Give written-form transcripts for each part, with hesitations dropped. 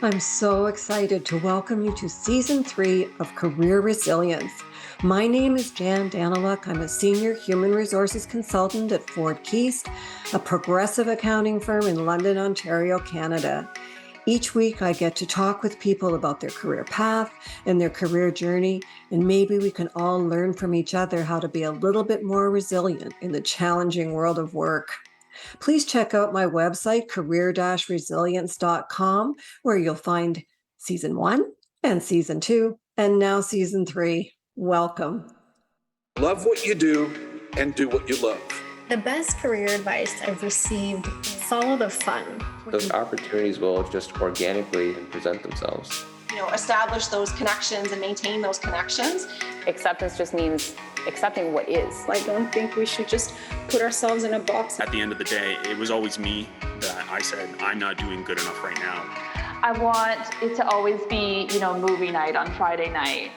I'm so excited to welcome you to Season 3 of Career Resilience. My name is Jan Daniluk. I'm a Senior Human Resources Consultant at Ford Keast, a progressive accounting firm in London, Ontario, Canada. Each week, I get to talk with people about their career path and their career journey, and maybe we can all learn from each other how to be a little bit more resilient in the challenging world of work. Please check out my website, career-resilience.com, where you'll find Season 1 and Season 2, and now Season 3. Welcome. Love what you do and do what you love. The best career advice I've received, follow the fun. Those opportunities will just organically present themselves. Establish those connections and maintain those connections. Acceptance just means accepting what is. I don't think we should just put ourselves in a box. At the end of the day, it was always me that I said, I'm not doing good enough right now. I want it to always be, movie night on Friday night.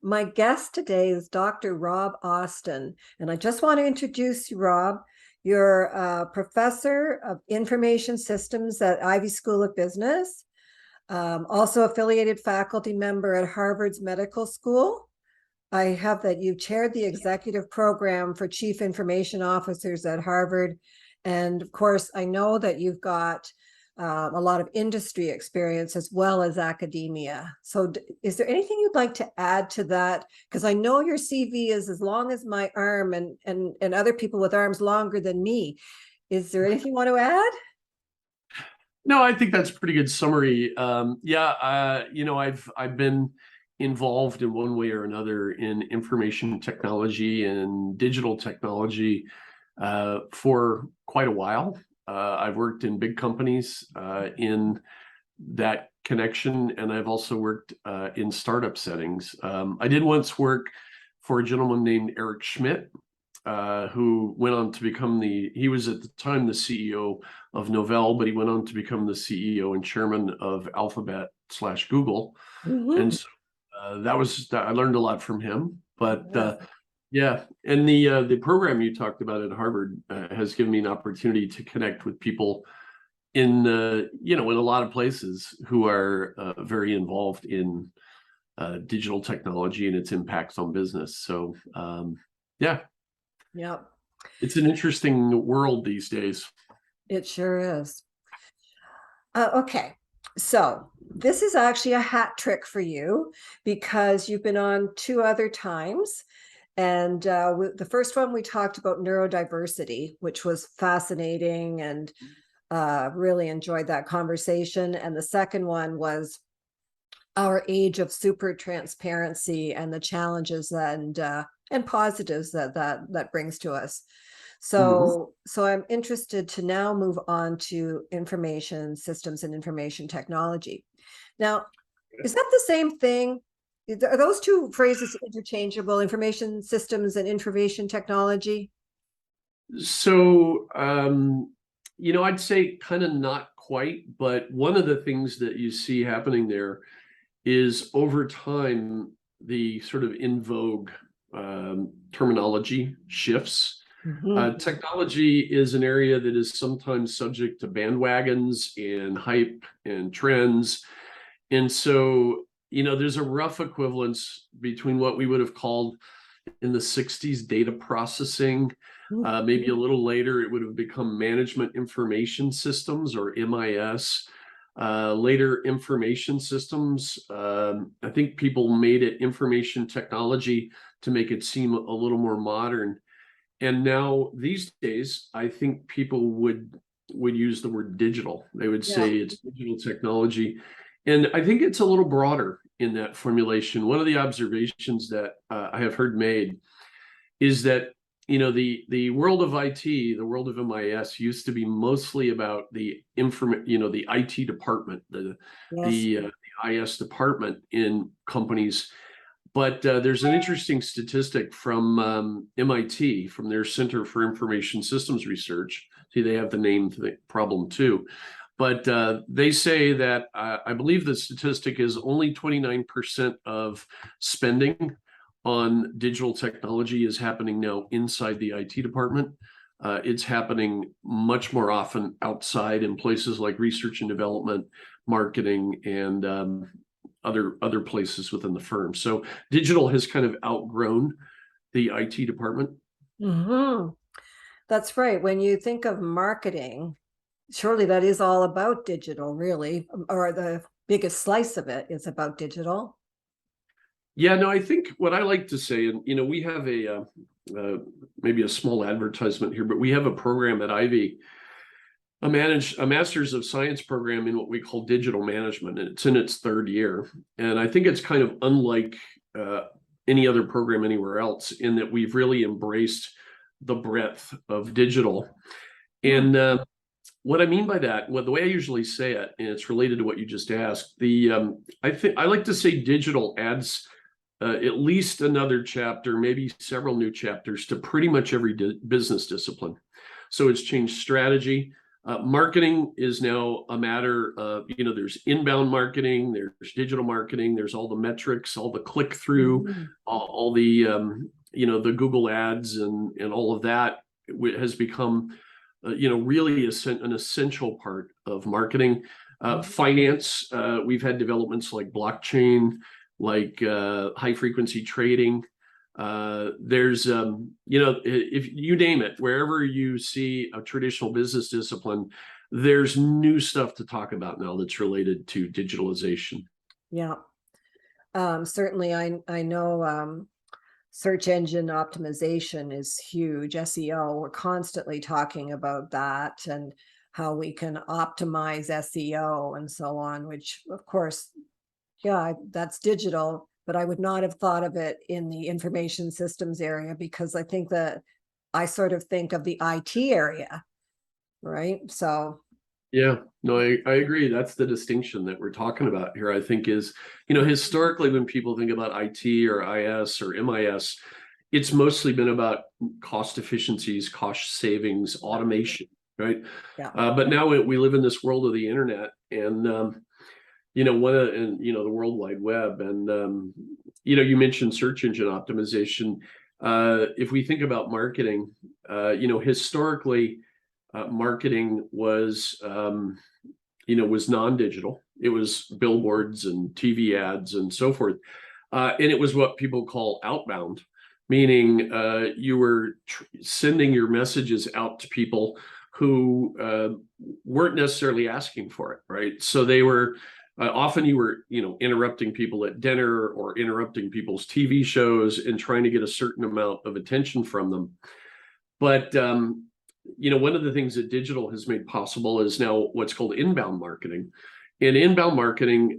My guest today is Dr. Rob Austin, and I just want to introduce you, Rob. You're a professor of information systems at Ivey School of Business, also affiliated faculty member at Harvard's Medical School. I have that you chaired the executive program for chief information officers at Harvard. And of course, I know that you've got a lot of industry experience as well as academia. So is there anything you'd like to add to that? Because I know your CV is as long as my arm and other people with arms longer than me. Is there anything you want to add? No, I think that's a pretty good summary. I've been involved in one way or another in information technology and digital technology for quite a while. I've worked in big companies in that connection, and I've also worked in startup settings. I did once work for a gentleman named Eric Schmidt, who went on to become he was at the time the CEO of Novell, but he went on to become the CEO and chairman of Alphabet/Google. Mm-hmm. And so I learned a lot from him. But yeah, and the program you talked about at Harvard has given me an opportunity to connect with people in a lot of places who are very involved in digital technology and its impacts on business. So yeah, it's an interesting world these days. It sure is. Okay. So this is actually a hat trick for you because you've been on 2 other times. And the first one, we talked about neurodiversity, which was fascinating and really enjoyed that conversation. And the second one was our age of super transparency and the challenges and positives that brings to us. So I'm interested to now move on to information systems and information technology. Now, is that the same thing? Are those 2 phrases interchangeable, information systems and information technology? So, I'd say kind of not quite, but one of the things that you see happening there is over time, the sort of in vogue terminology shifts. Mm-hmm. Technology is an area that is sometimes subject to bandwagons and hype and trends. And so, there's a rough equivalence between what we would have called in the 60s data processing. Maybe a little later, it would have become management information systems, or MIS. Later, information systems. I think people made it information technology to make it seem a little more modern. And now these days, I think people would use the word digital. They would say it's digital technology. And I think it's a little broader in that formulation. One of the observations that I have heard made is that, the world of IT, the world of MIS used to be mostly about the IT department, the IS department in companies. But there's an interesting statistic from MIT, from their Center for Information Systems Research. See, they have the name to the problem too. But they say that I believe the statistic is only 29% of spending on digital technology is happening now inside the IT department, It's happening much more often outside in places like research and development, marketing, and other places within the firm. So digital has kind of outgrown the IT department. Mm-hmm. That's right. When you think of marketing, surely that is all about digital, really, or the biggest slice of it is about digital. Yeah, no, I think what I like to say, and we have maybe a small advertisement here, but we have a program at Ivey, a master's of science program in what we call digital management, and it's in its 3rd year. And I think it's kind of unlike any other program anywhere else in that we've really embraced the breadth of digital. And what I mean by that, the way I usually say it, and it's related to what you just asked, I like to say digital adds at least another chapter, maybe several new chapters to pretty much every business discipline. So it's changed strategy. Marketing is now a matter of, there's inbound marketing, there's digital marketing, there's all the metrics, all the click through, all the, the Google ads and all of that has become, really an essential part of marketing. Finance, we've had developments like blockchain, like high frequency trading. There's if you name it, wherever you see a traditional business discipline, there's new stuff to talk about now that's related to digitalization. Yeah. Certainly I know search engine optimization is huge. SEO, we're constantly talking about that and how we can optimize SEO and so on, which of course, yeah, that's digital, but I would not have thought of it in the information systems area, because I think that I sort of think of the IT area, right? So yeah, no, I agree. That's the distinction that we're talking about here, I think, is, historically when people think about IT or IS or MIS, it's mostly been about cost efficiencies, cost savings, automation, right? Yeah. But now we live in this world of the internet, and the World Wide Web, and you mentioned search engine optimization. If we think about marketing, historically, marketing was non-digital. It was billboards and TV ads and so forth, and it was what people call outbound, meaning you were sending your messages out to people who weren't necessarily asking for it, right? So they were often you were interrupting people at dinner or interrupting people's TV shows and trying to get a certain amount of attention from them. But one of the things that digital has made possible is now what's called inbound marketing. And inbound marketing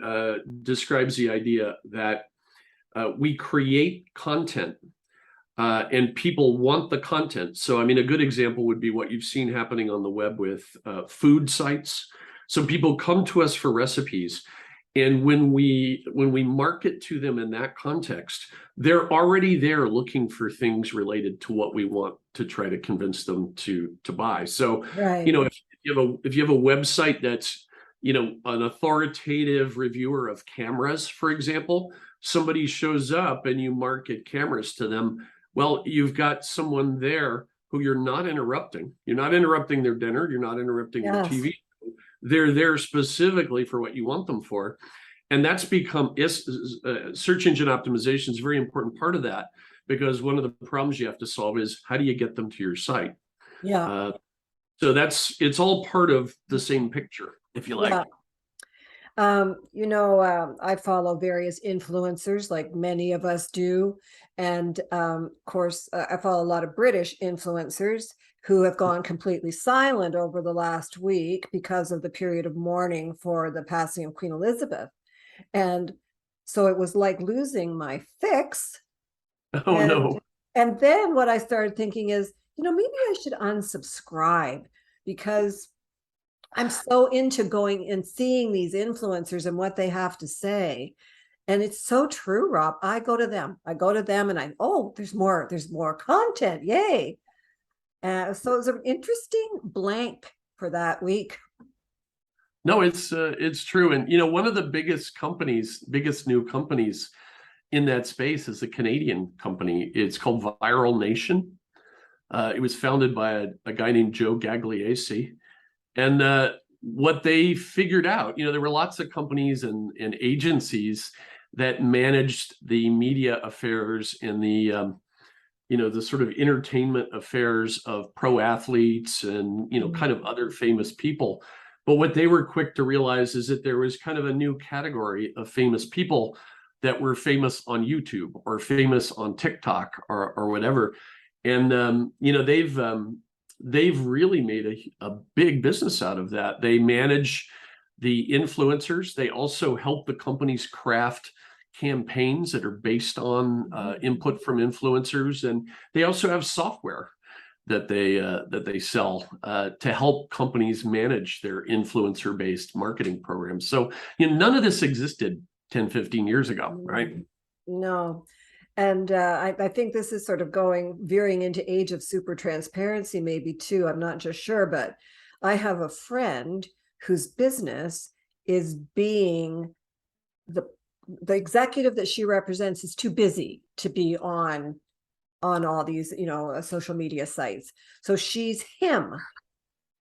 describes the idea that we create content and people want the content. So, a good example would be what you've seen happening on the web with food sites. So people come to us for recipes. And when we market to them in that context, they're already there looking for things related to what we want to try to convince them to buy. So, right. If you have a website that's, an authoritative reviewer of cameras, for example, somebody shows up and you market cameras to them. Well, you've got someone there who you're not interrupting. You're not interrupting their dinner. You're not interrupting their TV. They're there specifically for what you want them for. And that's become search engine optimization is a very important part of that, because one of the problems you have to solve is how do you get them to your site? Yeah. So it's all part of the same picture, if you like. Yeah. I follow various influencers like many of us do. And of course, I follow a lot of British influencers who have gone completely silent over the last week because of the period of mourning for the passing of Queen Elizabeth. And so it was like losing my fix. Oh, no. And then what I started thinking is, maybe I should unsubscribe, because I'm so into going and seeing these influencers and what they have to say. And it's so true, Rob. I go to them and there's more content. Yay. So it's an interesting blank for that week. No, it's true. And, one of the biggest new companies in that space is a Canadian company. It's called Viral Nation. It was founded by a guy named Joe Gagliese. And what they figured out, there were lots of companies and agencies that managed the media affairs and the sort of entertainment affairs of pro athletes and, kind of other famous people. But what they were quick to realize is that there was kind of a new category of famous people that were famous on YouTube or famous on TikTok or whatever. And, they've really made a big business out of that. They manage the influencers. They also help the companies craft campaigns that are based on input from influencers, and they also have software that they sell to help companies manage their influencer-based marketing programs. So none of this existed 10, 15 years ago, right? No. And I think this is sort of veering into age of super transparency, maybe too. I'm not just sure, but I have a friend whose business is being the executive that she represents is too busy to be on all these, social media sites. So she's him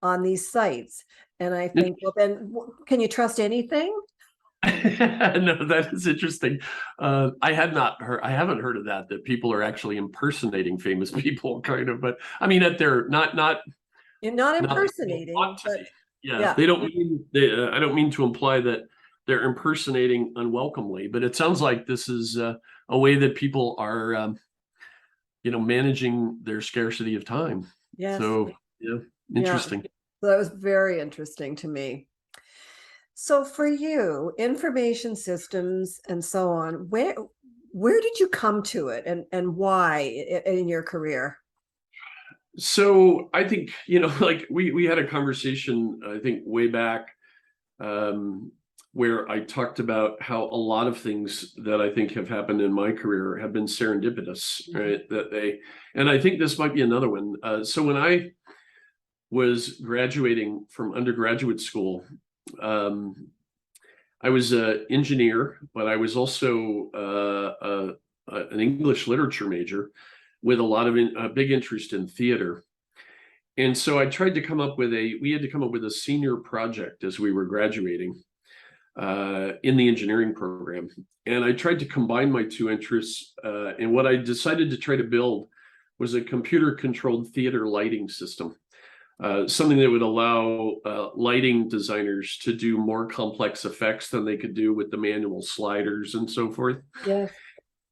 on these sites. And I think, well, then can you trust anything? No, that is interesting. I haven't heard of that people are actually impersonating famous people, kind of, but I mean that they're not You're not impersonating, but yeah, they don't mean I don't mean to imply that they're impersonating unwelcomely, but it sounds like this is a way that people are managing their scarcity of time. Yes. So yeah, interesting. Yeah. So that was very interesting to me. So for you, information systems and so on, where did you come to it and why in your career? So I think, like we had a conversation, I think way back, where I talked about how a lot of things that I think have happened in my career have been serendipitous, right? And I think this might be another one. So when I was graduating from undergraduate school, I was an engineer, but I was also an English literature major with a lot of a big interest in theater. And so I tried to come up with we had to come up with a senior project as we were graduating in the engineering program. And I tried to combine my two interests. And what I decided to try to build was a computer-controlled theater lighting system. Something that would allow lighting designers to do more complex effects than they could do with the manual sliders and so forth. Yes.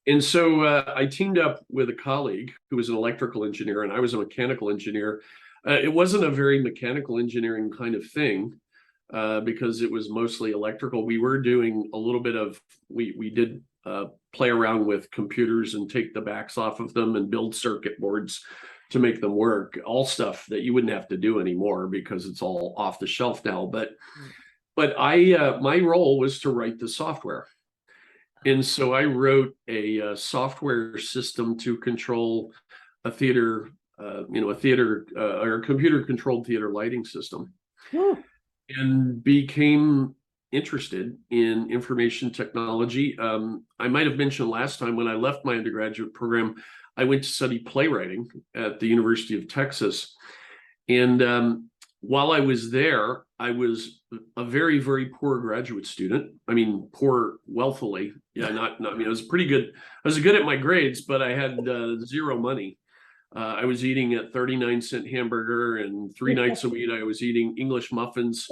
And so I teamed up with a colleague who was an electrical engineer, and I was a mechanical engineer. It wasn't a very mechanical engineering kind of thing because it was mostly electrical. We were doing a little bit of, we did play around with computers and take the backs off of them and build circuit boards to make them work, all stuff that you wouldn't have to do anymore because it's all off the shelf now. But my role was to write the software. And so I wrote a software system to control a theater, or a computer-controlled theater lighting system, and became interested in information technology. I might have mentioned last time when I left my undergraduate program, I went to study playwriting at the University of Texas. And while I was there, I was a very, very poor graduate student. I mean, poor wealthily. Yeah, I mean, I was pretty good. I was good at my grades, but I had zero money. I was eating a 39-cent hamburger, and 3 nights a week I was eating English muffins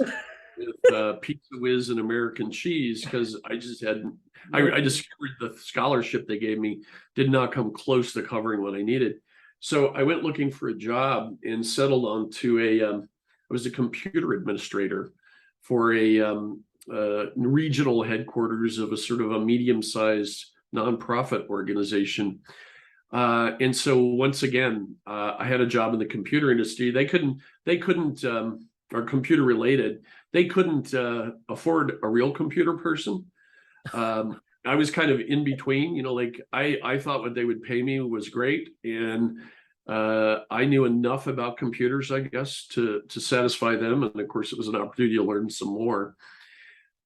with Pizza Whiz and American cheese because I just hadn't. I discovered the scholarship they gave me did not come close to covering what I needed. So I went looking for a job and settled onto I was a computer administrator for a regional headquarters of a sort of a medium-sized nonprofit organization. And so once again, I had a job in the computer industry. They couldn't, or computer related, they couldn't afford a real computer person. I was kind of in between, like I thought what they would pay me was great. And I knew enough about computers, I guess, to satisfy them. And of course, it was an opportunity to learn some more.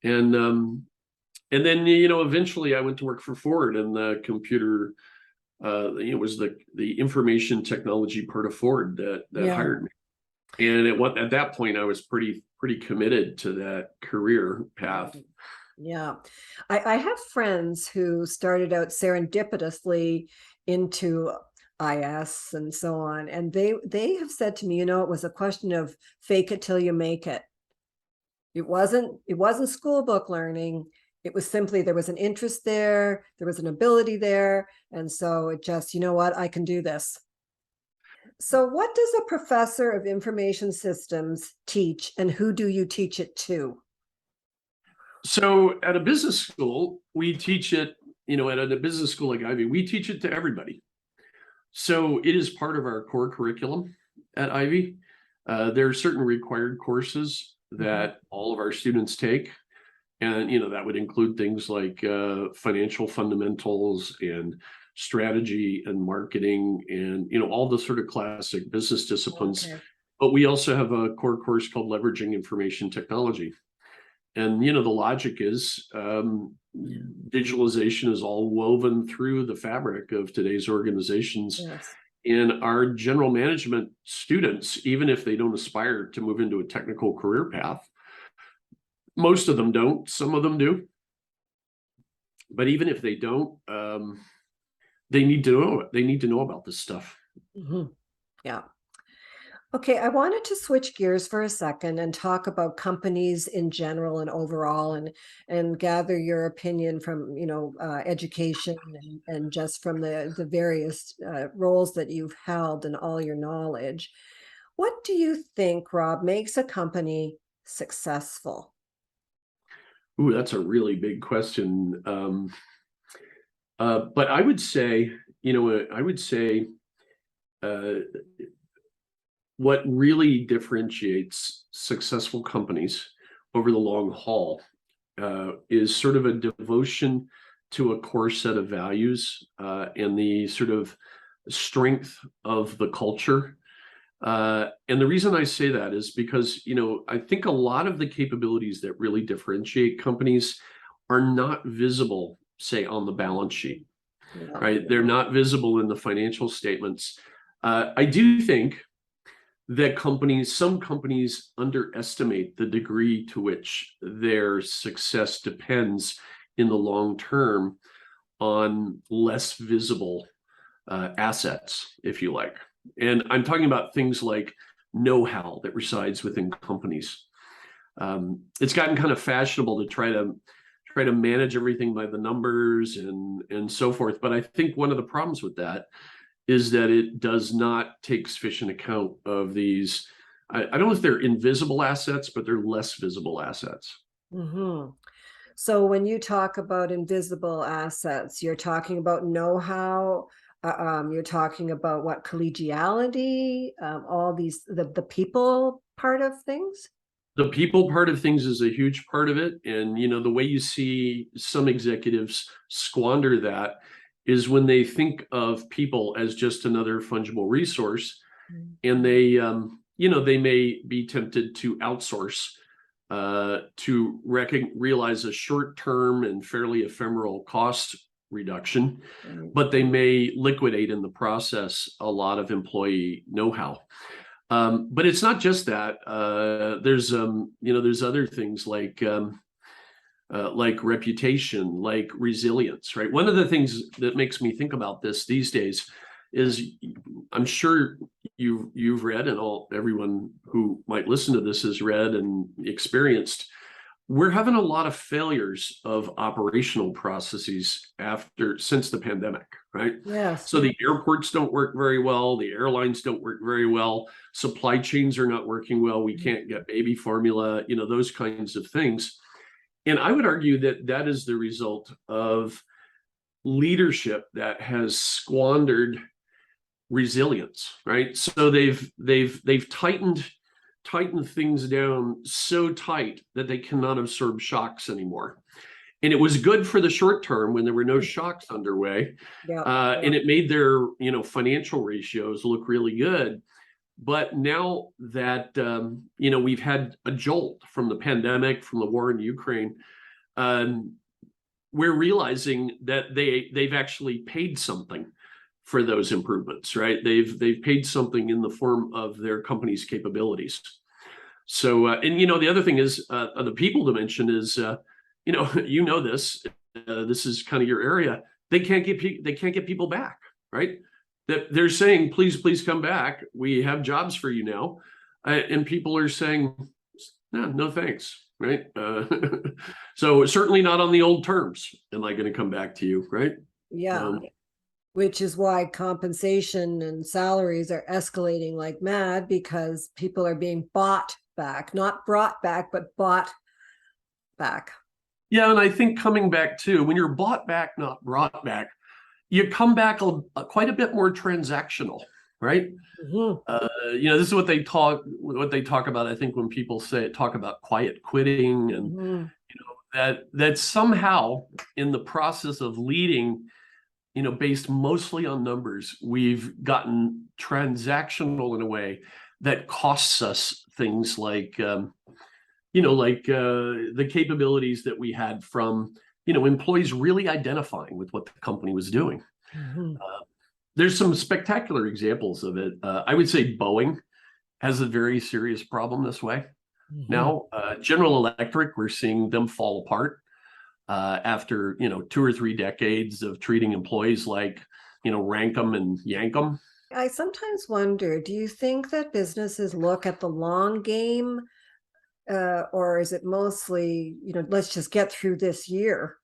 And then, eventually I went to work for Ford in the computer it was the information technology part of Ford that Yeah. hired me. And at that point, I was pretty committed to that career path. Yeah. I have friends who started out serendipitously into IS and so on. And they have said to me, it was a question of fake it till you make it. It wasn't school book learning. It was simply there was an interest there, there was an ability there. And so it just, I can do this. So what does a professor of information systems teach, and who do you teach it to? So at a business school, we teach it, at a business school like Ivey, we teach it to everybody. So it is part of our core curriculum at Ivey. There are certain required courses that all of our students take. And, that would include things like financial fundamentals and strategy and marketing and, all the sort of classic business disciplines. Okay. But we also have a core course called Leveraging Information Technology. And, the logic is digitalization is all woven through the fabric of today's organizations. Yes. And our general management students, even if they don't aspire to move into a technical career path, most of them don't, some of them do. But even if they don't, they need to know it. They need to know about this stuff. Mm-hmm. Yeah. Okay, I wanted to switch gears for a second and talk about companies in general and overall, and gather your opinion from education and just from the various roles that you've held and all your knowledge. What do you think, Rob, makes a company successful? Ooh, that's a really big question. But I would say, what really differentiates successful companies over the long haul is sort of a devotion to a core set of values and the sort of strength of the culture. And the reason I say that is because, I think a lot of the capabilities that really differentiate companies are not visible, say, on the balance sheet, right? They're not visible in the financial statements. I do think that some companies underestimate the degree to which their success depends in the long term on less visible assets, if you like. And I'm talking about things like know-how that resides within companies. It's gotten kind of fashionable to try to manage everything by the numbers and so forth. But I think one of the problems with that is that it does not take sufficient account of these. I don't know if they're invisible assets, but they're less visible assets. Mm-hmm. So when you talk about invisible assets, you're talking about know-how. You're talking about what collegiality, all these the people part of things. The people part of things is a huge part of it, and the way you see some executives squander that is when they think of people as just another fungible resource, and they may be tempted to outsource to realize a short-term and fairly ephemeral cost reduction, but they may liquidate in the process a lot of employee know-how. But it's not just that. There's other things like reputation, like resilience, right? One of the things that makes me think about this these days is, I'm sure you've read, and everyone who might listen to this has read and experienced, we're having a lot of failures of operational processes since the pandemic, right? Yes. So the airports don't work very well. The airlines don't work very well. Supply chains are not working well. We can't get baby formula, those kinds of things. And I would argue that that is the result of leadership that has squandered resilience, right? So they've tightened things down so tight that they cannot absorb shocks anymore. And it was good for the short term when there were no shocks underway. And it made their financial ratios look really good. But now that we've had a jolt from the pandemic, from the war in Ukraine, we're realizing that they've actually paid something for those improvements, right? They've paid something in the form of their company's capabilities. So, and the other thing is the people dimension is, this. This is kind of your area. They can't get people back, right? That they're saying, please come back. We have jobs for you now, and people are saying, no thanks, right? So certainly not on the old terms. Am I going to come back to you, right? Yeah. Which is why compensation and salaries are escalating like mad, because people are being bought back, not brought back, but bought back. Yeah, and I think coming back too, when you're bought back, not brought back, you come back quite a bit more transactional, right? This is what they talk about. I think when people talk about quiet quitting, and that somehow in the process of leading, based mostly on numbers, we've gotten transactional in a way that costs us things like, the capabilities that we had from, employees really identifying with what the company was doing. There's some spectacular examples of it. I would say Boeing has a very serious problem this way. Now, General Electric, we're seeing them fall apart after 2 or 3 decades of treating employees like rank them and yank them. I sometimes wonder, do you think that businesses look at the long game, or is it mostly let's just get through this year?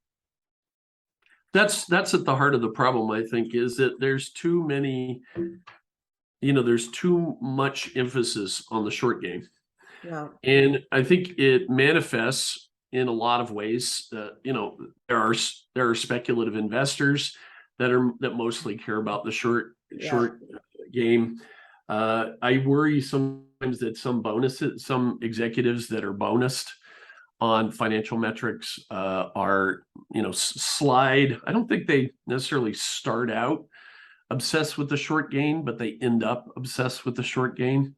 That's at the heart of the problem, I think, is that there's too much emphasis on the short game. Yeah. And I think it manifests in a lot of ways. There are speculative investors that mostly care about the short game. I worry sometimes that some executives that are bonused on financial metrics are slide. I don't think they necessarily start out obsessed with the short gain, but they end up obsessed with the short gain.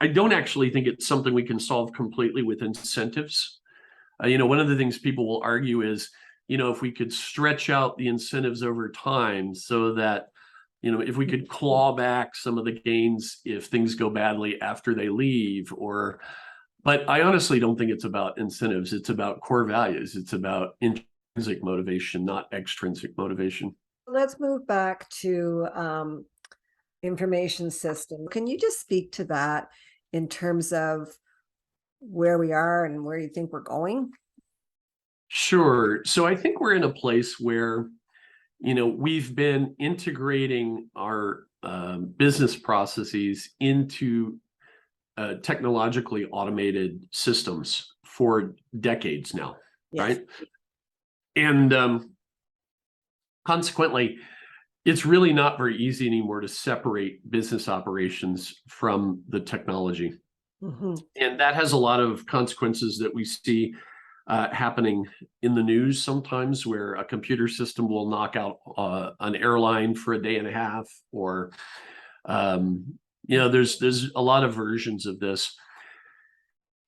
I don't actually think it's something we can solve completely with incentives. One of the things people will argue is, if we could stretch out the incentives over time so that, if we could claw back some of the gains if things go badly after they leave, but I honestly don't think it's about incentives. It's about core values. It's about intrinsic motivation, not extrinsic motivation. Let's move back to information system. Can you just speak to that in terms of where we are and where you think we're going? Sure. So I think we're in a place where, we've been integrating our business processes into technologically automated systems for decades now, right? And consequently, it's really not very easy anymore to separate business operations from the technology. And that has a lot of consequences that we see happening in the news sometimes, where a computer system will knock out an airline for a day and a half, or there's a lot of versions of this.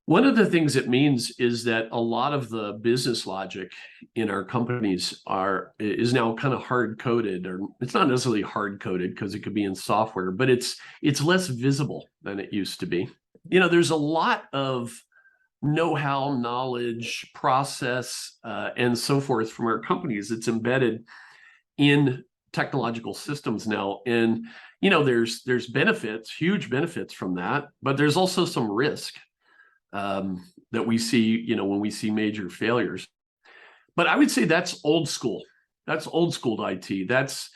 One of the things it means is that a lot of the business logic in our companies is now kind of hard coded, or it's not necessarily hard coded because it could be in software, but it's less visible than it used to be. There's a lot of know-how, knowledge, process, and so forth from our companies. It's embedded in technological systems now, and there's benefits, huge benefits from that, but there's also some risk that we see, when we see major failures. But I would say that's old school. That's old school IT. That's,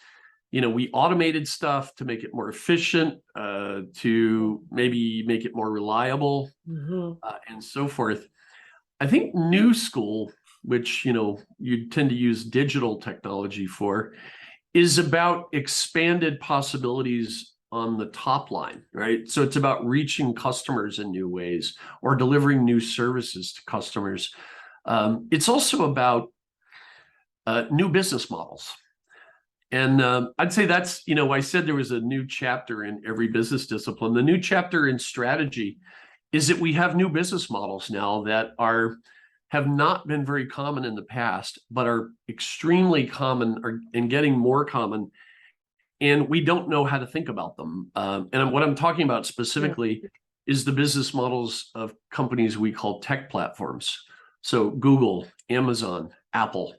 we automated stuff to make it more efficient, to maybe make it more reliable, and so forth. I think new school, which, you tend to use digital technology for, is about expanded possibilities on the top line, right? So it's about reaching customers in new ways or delivering new services to customers. It's also about new business models. And I'd say that's, I said there was a new chapter in every business discipline. The new chapter in strategy is that we have new business models now that are, have not been very common in the past, but are extremely common and getting more common. And we don't know how to think about them. And what I'm talking about specifically is the business models of companies we call tech platforms. So Google, Amazon, Apple,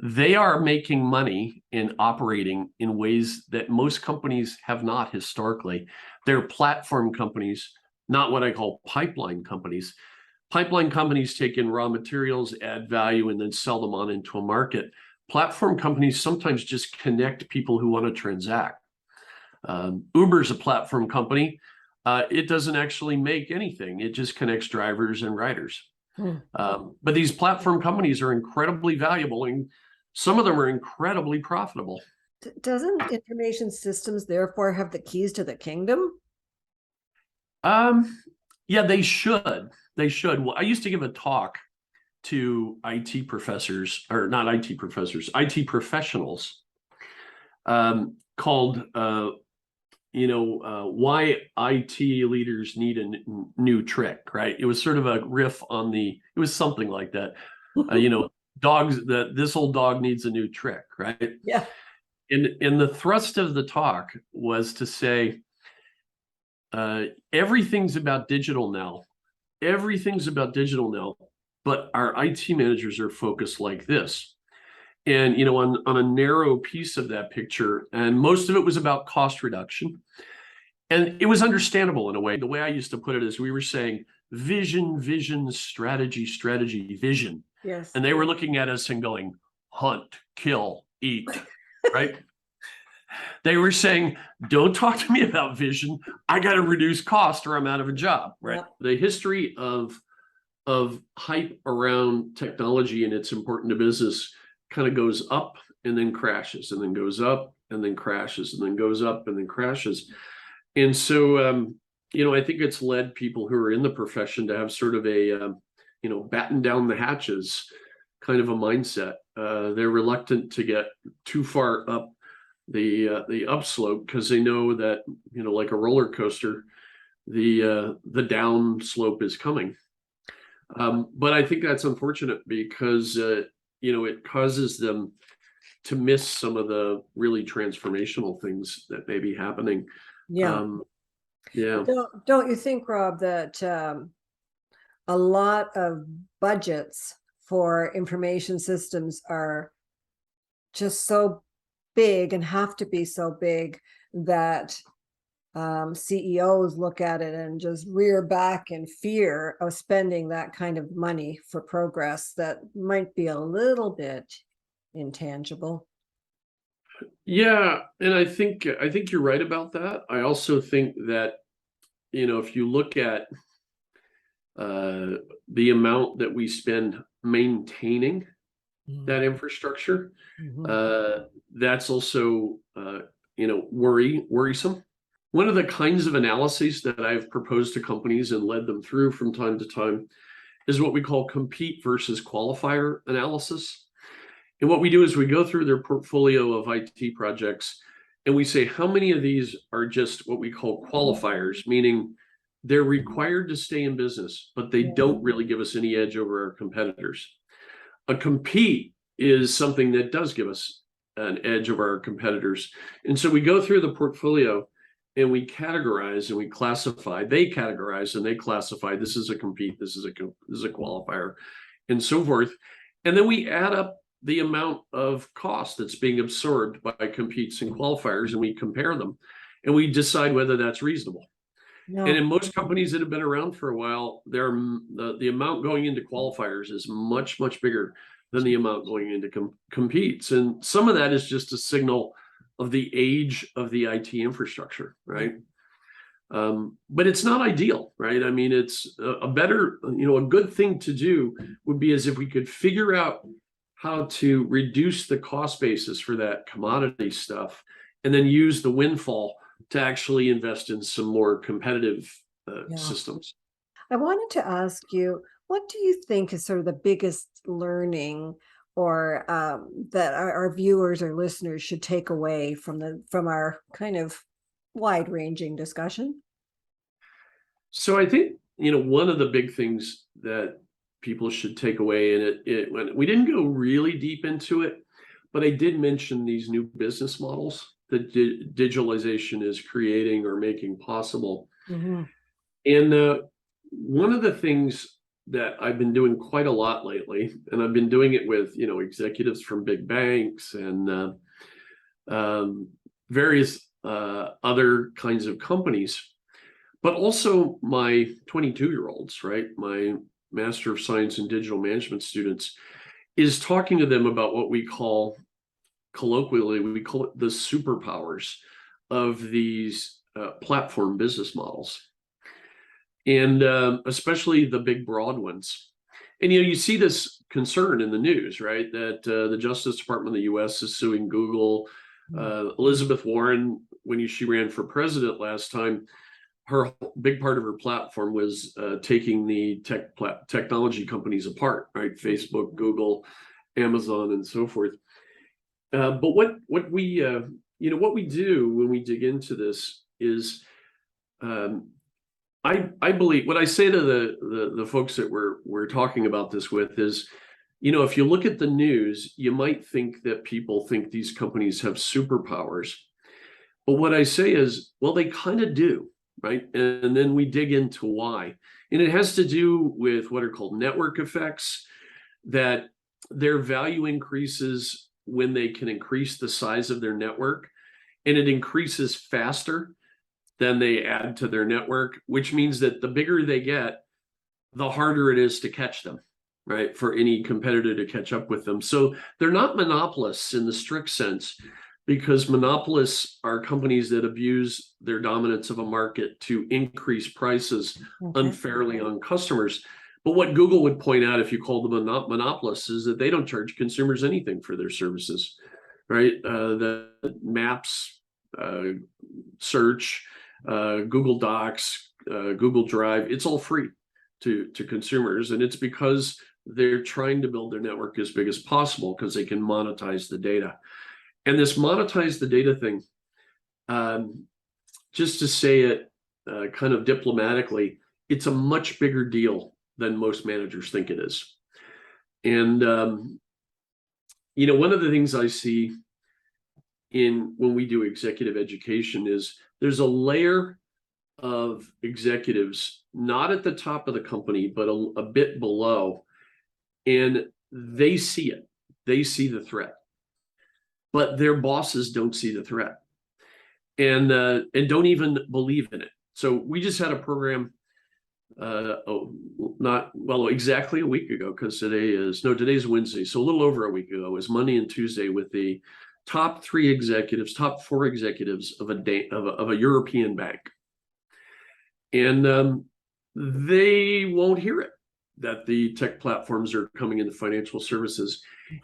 they are making money and operating in ways that most companies have not historically. They're platform companies, not what I call pipeline companies. Pipeline companies take in raw materials, add value, and then sell them on into a market. Platform companies sometimes just connect people who want to transact. Uber's a platform company. It doesn't actually make anything. It just connects drivers and riders. But these platform companies are incredibly valuable, and some of them are incredibly profitable. Doesn't information systems therefore have the keys to the kingdom? Yeah, they should. They should. Well, I used to give a talk to IT professors, or not IT professors, IT professionals, called, why IT leaders need a new trick, right? It was sort of a riff on it was something like that. Dogs, this old dog needs a new trick, right? Yeah. And the thrust of the talk was to say, everything's about digital now. Everything's about digital now, but our IT managers are focused like this. And, on a narrow piece of that picture, and most of it was about cost reduction. And it was understandable in a way. The way I used to put it is we were saying vision, vision, strategy, strategy, vision. Yes. And they were looking at us and going, hunt, kill, eat, right? They were saying, don't talk to me about vision. I got to reduce cost or I'm out of a job, right? Yep. The history of hype around technology and it's important to business kind of goes up and then crashes and then goes up and then crashes and then goes up and then crashes. And so, I think it's led people who are in the profession to have sort of a, batten down the hatches kind of a mindset. They're reluctant to get too far up the upslope because they know that, like a roller coaster, the down slope is coming. But I think that's unfortunate because, it causes them to miss some of the really transformational things that may be happening. Yeah. Yeah. Don't you think, Rob, that a lot of budgets for information systems are just so big and have to be so big that CEOs look at it and just rear back in fear of spending that kind of money for progress that might be a little bit intangible? Yeah, and I think you're right about that. I also think that, if you look at the amount that we spend maintaining that infrastructure, that's also worrisome. One of the kinds of analyses that I've proposed to companies and led them through from time to time is what we call compete versus qualifier analysis. And what we do is we go through their portfolio of IT projects and we say, how many of these are just what we call qualifiers, meaning they're required to stay in business, but they don't really give us any edge over our competitors. A compete is something that does give us an edge over our competitors. And so we go through the portfolio and we categorize and we classify. They categorize and they classify. This is a compete. This is a qualifier, and so forth. And then we add up the amount of cost that's being absorbed by competes and qualifiers, and we compare them, and we decide whether that's reasonable. No. And in most companies that have been around for a while, the amount going into qualifiers is much, much bigger than the amount going into competes. And some of that is just a signal of the age of the IT infrastructure, right? But it's not ideal, right? I mean, it's a better, a good thing to do would be as if we could figure out how to reduce the cost basis for that commodity stuff and then use the windfall to actually invest in some more competitive systems. I wanted to ask you, what do you think is sort of the biggest learning or that our viewers or listeners should take away from our kind of wide-ranging discussion? So I think, one of the big things that people should take away. And we didn't go really deep into it, but I did mention these new business models that digitalization is creating or making possible. Mhm. And one of the things that I've been doing quite a lot lately, and I've been doing it with, executives from big banks and various other kinds of companies, but also my 22-year-olds, right? My Master of Science in Digital Management students, is talking to them about what we call, colloquially, we call it the superpowers of these platform business models. And especially the big broad ones. And you see this concern in the news, right? That the Justice Department of the U.S. is suing Google. Elizabeth Warren, when she ran for president last time, her big part of her platform was taking the technology companies apart, right? Facebook, Google, Amazon, and so forth. But what we what we do when we dig into this is, I believe what I say to the folks that we're talking about this with is, if you look at the news, you might think that people think these companies have superpowers. But what I say is, well, they kind of do, right? And then we dig into why. And it has to do with what are called network effects, that their value increases when they can increase the size of their network, and it increases faster than they add to their network, which means that the bigger they get, the harder it is to catch them, right? For any competitor to catch up with them. So they're not monopolists in the strict sense, because monopolists are companies that abuse their dominance of a market to increase prices unfairly on customers. But what Google would point out, if you call them monopolists, is that they don't charge consumers anything for their services, right? The maps, search, Google Docs, Google Drive, it's all free to consumers. And it's because they're trying to build their network as big as possible because they can monetize the data. And this monetize the data thing, just to say it kind of diplomatically, it's a much bigger deal than most managers think it is. And, one of the things I see when we do executive education is there's a layer of executives, not at the top of the company, but a bit below, and they see it. They see the threat, but their bosses don't see the threat, and don't even believe in it. So we just had a program, exactly a week ago, because today's Wednesday, so a little over a week ago. It was Monday and Tuesday with the top 4 executives of a European bank. And they won't hear it, that the tech platforms are coming into financial services.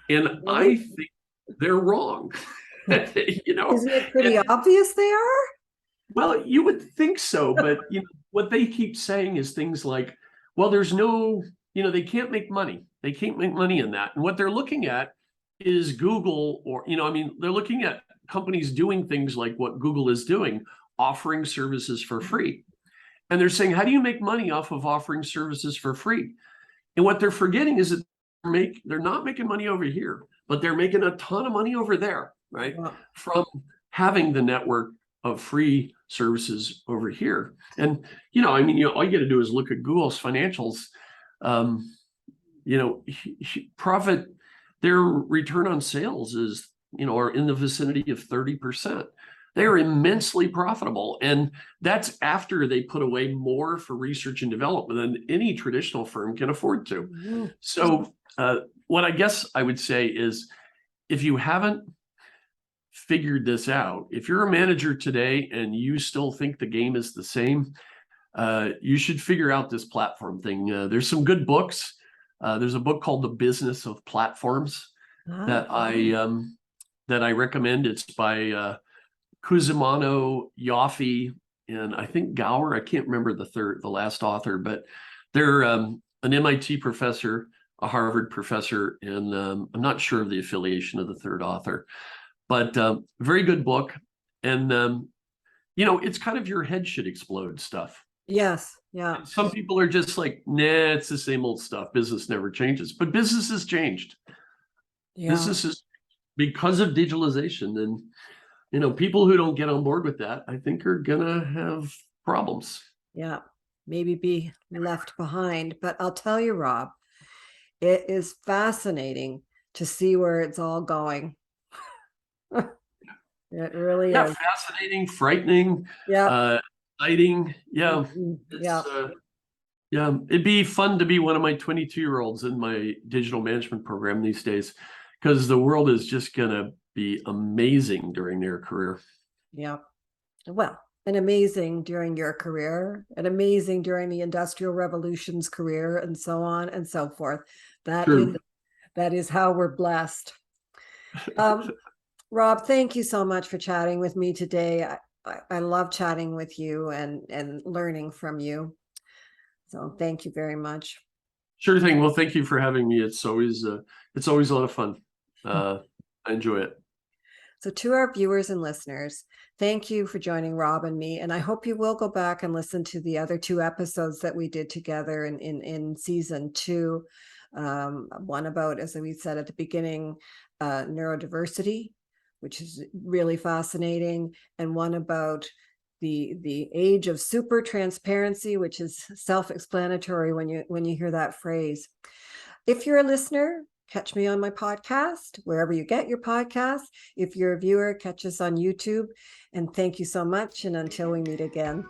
And I think they're wrong. Isn't it pretty obvious they are? Well, you would think so, but what they keep saying is things like, well, there's no, they can't make money. They can't make money in that. And what they're looking at is Google, or, they're looking at companies doing things like what Google is doing, offering services for free. And they're saying, how do you make money off of offering services for free? And what they're forgetting is that they're not making money over here, but they're making a ton of money over there, right? Wow. From having the network of free services over here. And, all you got to do is look at Google's financials. Profit, their return on sales is, are in the vicinity of 30%. They are immensely profitable. And that's after they put away more for research and development than any traditional firm can afford to. Mm-hmm. So what I guess I would say is, if you haven't figured this out, if you're a manager today and you still think the game is the same, you should figure out this platform thing. There's some good books. There's a book called The Business of Platforms that I recommend. It's by Cusimano, Yaffe, and I think Gower. I can't remember the last author, but they're an MIT professor, a Harvard professor, and I'm not sure of the affiliation of the third author, but very good book. And it's kind of your head should explode stuff. Yes. Yeah. Some people are just like, nah, it's the same old stuff. Business never changes, but business has changed. Yeah. Business is because of digitalization, and people who don't get on board with that, I think, are gonna have problems. Yeah. Maybe be left behind. But I'll tell you, Rob, it is fascinating to see where it's all going. It really Yeah, is. fascinating, frightening, Yeah. exciting. Yeah, Yeah. yeah. It'd be fun to be one of my 22-year-olds in my digital management program these days, because the world is just gonna be amazing during their career. Yeah. Well, and amazing during your career, and amazing during the Industrial Revolution's career, and so on and so forth. True. That is how we're blessed. Rob, thank you so much for chatting with me today. I love chatting with you and learning from you. So thank you very much. Sure thing. Well, thank you for having me. It's always a lot of fun. I enjoy it. So to our viewers and listeners, thank you for joining Rob and me. And I hope you will go back and listen to the other 2 episodes that we did together in season 2. One about, as we said at the beginning, neurodiversity, which is really fascinating, and one about the age of super transparency, which is self-explanatory when you hear that phrase. If you're a listener, catch me on my podcast, wherever you get your podcasts. If you're a viewer, catch us on YouTube. And thank you so much. And until we meet again.